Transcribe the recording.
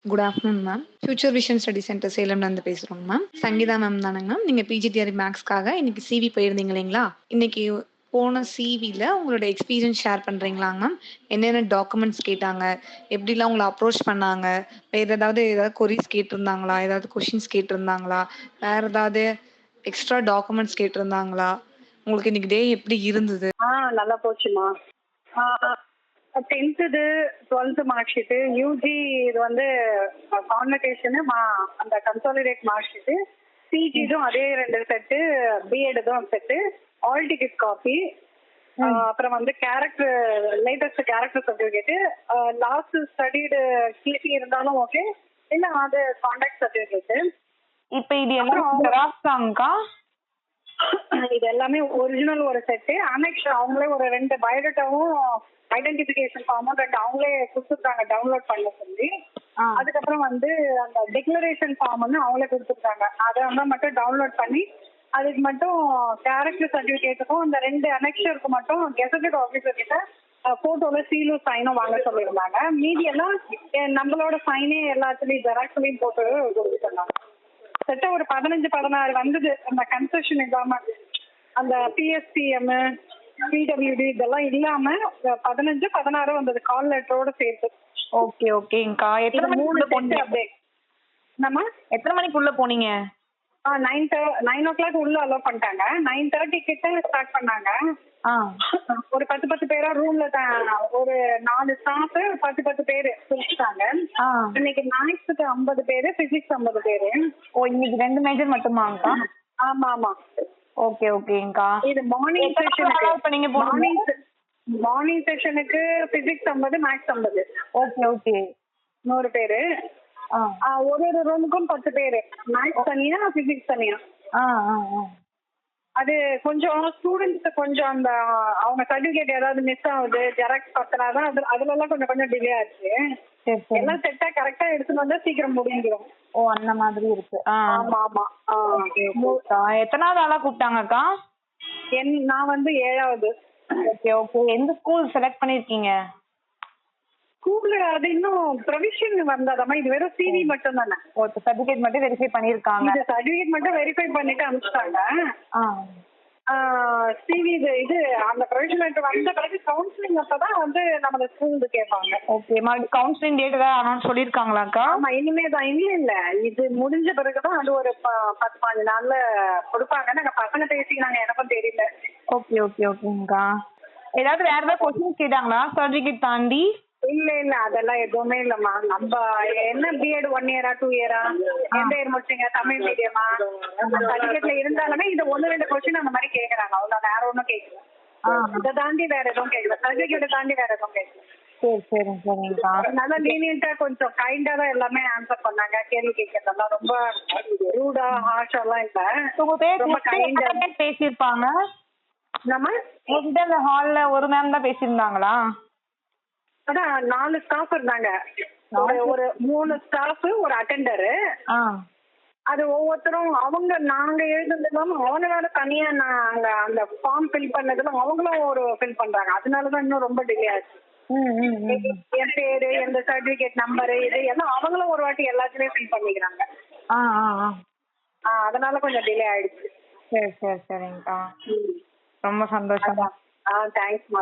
Good afternoon ma'am. Future vision study centre சேலம்லேருந்து பேசுகிறோங்க ma'am. Sangeetha ma'am தானங்க மேம்? நீங்கள் பிஜிடிஆர் மேக்ஸ்க்காக இன்னைக்கு சிவி போயிருந்தீங்க இல்லைங்களா? இன்னைக்கு போன சிவில உங்களோட எக்ஸ்பீரியன்ஸ் ஷேர் பண்ணுறீங்களாங்க மேம்? என்னென்ன டாக்குமெண்ட்ஸ் கேட்டாங்க? எப்படிலாம் உங்களை அப்ரோச் பண்ணாங்க? ஏதாவது கொரீஸ் கேட்டிருந்தாங்களா? ஏதாவது கொஷின்ஸ் கேட்டிருந்தாங்களா? வேறு ஏதாவது எக்ஸ்ட்ரா டாக்குமெண்ட்ஸ் கேட்டிருந்தாங்களா? உங்களுக்கு இன்னைக்கு டே எப்படி இருந்தது? நல்லா போச்சுமா. 10th 12th mark sheet, UG இது வந்து கான்வகேஷனு அந்த கன்சாலிடேட் மார்க் ஷீட்டு, பிஜிதும் அதே 2 செட்டு, பிஎட்டும் செட்டு, ஆல் டிக்கெட் காப்பி, அப்புறம் வந்து latest character certificate, last studied CC இருந்தாலும் ஓகே, இல்லை அது கான்டாக்ட் சர்டிஃபிகேட்டு. இப்ப இது எல்லாம் ஜெராக்ஸ் தான்க்கா? இது எல்லாமே ஒரிஜினல் ஒரு செட்டு, அனெக்ஸ் அவங்களே ஒரு 2 பயோடேட்டாவும் ஐடென்டிபிகேஷன் ஃபார்மும் 2 அவங்களே கொடுத்துருக்காங்க டவுன்லோட் பண்ண சொல்லி. அதுக்கப்புறம் வந்து அந்த டிக்ளரேஷன் ஃபார்ம்னு அவங்களே கொடுத்துருக்காங்க, அதை வந்து மட்டும் டவுன்லோட் பண்ணி அதுக்கு மட்டும் கேரக்டர் சர்டிஃபிகேட்டுக்கும் அந்த 2 அனெக்ஷருக்கு மட்டும் கெசட்டட் ஆஃபீஸர் கிட்ட போட்டோல சீலும் சைனும் வாங்க சொல்லியிருந்தாங்க. மீதி எல்லாம் நம்மளோட சைனே எல்லாத்துலயும் ஜெராக்ஸ்லயும் போட்டு கொடுத்துருந்தாங்க. செட்ட ஒரு 15-16 வந்தது. அந்த கன்செஷன் இல்லாம அந்த பிஎஸ்டிஎம் பிடபிள்யூடி இதெல்லாம் இல்லாம 15-16 வந்தது கால் லெட்டரோட சேர்த்து. ஓகே ஓகேங்கக்கா. எத்தனை மணிக்குள்ள போனீங்க? அப்படியே நம்ம எத்தனை மணிக்குள்ள போனீங்க? 9 o'clock உள்ள அலோவ் பண்ணிட்டாங்க. 9:30 கிட்ட ஸ்டார்ட் பண்ணாங்க. ஒரு 10 பேரா ரூம்ல ஒரு 4 ஸ்டாஃப் 10 பேரு பிரிச்சுட்டாங்க. இன்னைக்கு மேக்ஸுக்கு 50 பேரு, பிசிக்ஸ் 50 பேரு. ஓ, இன்னைக்கு 2 மேஜர் மட்டுமாங்கக்கா? ஆமா ஆமா. ஓகே ஓகேங்கக்கா. இது மார்னிங் செஷனுக்கு பிசிக்ஸ் 50, மேக்ஸ் 50. Okay okay. 100 பேரு. ஒரு ரூமுக்கும் 10 பேரு, மேக்ஸ் தனியா பிசிக்ஸ் தனியா. அது கொஞ்சம் ஸ்டூடெண்ட்ஸ் கொஞ்சம் அந்த அவங்க சர்டிபிகேட் ஏதாவது மிஸ் ஆகுது, ஜெராக்ஸ் பத்தினாதான் அதுல எல்லாம் கொஞ்சம் டிலே ஆச்சு. எல்லாம் செட்டா கரெக்டா எடுத்துட்டு வந்தா சீக்கிரம் முடிஞ்சிடும். ஓ, அந்த மாதிரி இருக்கு. ஆமா ஆமா. எத்தனாவது ஆளா கூப்பிட்டாங்கக்கா? நான் வந்து 7வது. Okay okay. எந்த ஸ்கூல் செலக்ட் பண்ணிருக்கீங்க? ஸ்கூல்ல அது இன்னும் ப்ரொவிஷன் வந்தாதாமா, இது வெறும் சிவி மட்டும் தானே. சர்டிபிகேட் மட்டும் வெரிஃபை பண்ணிருக்காங்க. இது சர்டிபிகேட் மட்டும் வெரிஃபை பண்ணிட்டு அனுப்பிச்சிட்டாங்க. சிவி இது அந்த ப்ரொவிஷன் லெட்டர் வந்த பிறகு கவுன்சிலிங் அப்பதான் வந்து நம்ம ஸ்கூலுக்கு கேட்பாங்க. ஓகே, கவுன்சிலிங் டேட் ஏதாவது அனௌன்ஸ் சொல்லிருக்காங்களாக்கா? ஆமா, இனிமே தான். இல்ல இது முடிஞ்ச பிறகுதான் அது ஒரு 10-15 நாள்ல கொடுப்பாங்க. நாங்க பசங்க பேசிக்கிறாங்க, எனக்கும் தெரியல. ஓகே ஓகே ஓகேங்கக்கா. ஏதாவது வேற ஏதாவது கொஸ்டின் கேட்டாங்களா சர்டிபிகேட் தாண்டி? இல்ல அதெல்லாம் எதுவுமே இல்லம்மா. நம்ம என்ன பிஎட் 1 year 2 year எந்த இயர் முடிச்சீங்க, தமிழ் மீடியமா, சர்டிபிகேட்ல இருந்தாலுமே இது 1-2 கொஸ்டின் அந்த மாதிரி கேக்குறாங்க. அவ்வளவு வேற ஒண்ணும் கேட்கல. இதை தாண்டி வேற எதுவும் கேட்கல, சர்டிபிகேட்டை தாண்டி வேற எதுவும் கேட்கல. சரி சரிங்கக்கா. நல்லா லீனியன்ட்டா கொஞ்சம் கைண்டா தான் எல்லாமே ஆன்சர் பண்ணாங்க. கேள்வி கேட்கறதெல்லாம் ரொம்ப ரூடா ஹார்ஷாலாம் இல்ல, ரொம்ப கைண்டா பேசியிருப்பாங்க. நம்ம உங்ககிட்ட இந்த ஹால்ல ஒரு மேம் தான் பேசியிருந்தாங்களா? அதான் 4 ஸ்டாஃப் இருந்தாங்க. ஒரு 3 ஸ்டாஃப், ஒரு அட்டெண்டரு. அது ஒவ்வொருத்தரும் நாங்க எழுதுனதும் அவங்களால தனியா நாங்க அந்த ஃபார்ம் ஃபில் பண்ணதும் அவங்களும் ஒரு ஃபில் பண்றாங்க. அதனாலதான் இன்னும் ரொம்ப டிலே ஆச்சு. என் பேரு, எந்த சர்டிபிகேட் நம்பரு, இது எல்லாம் அவங்களும் ஒரு வாட்டி எல்லாத்துலயும் ஃபில் பண்ணிக்கிறாங்க. அதனால கொஞ்சம் டிலே ஆயிடுச்சு. சரி சரிங்கக்கா. ரொம்ப சந்தோஷம். தேங்க்ஸ்மா.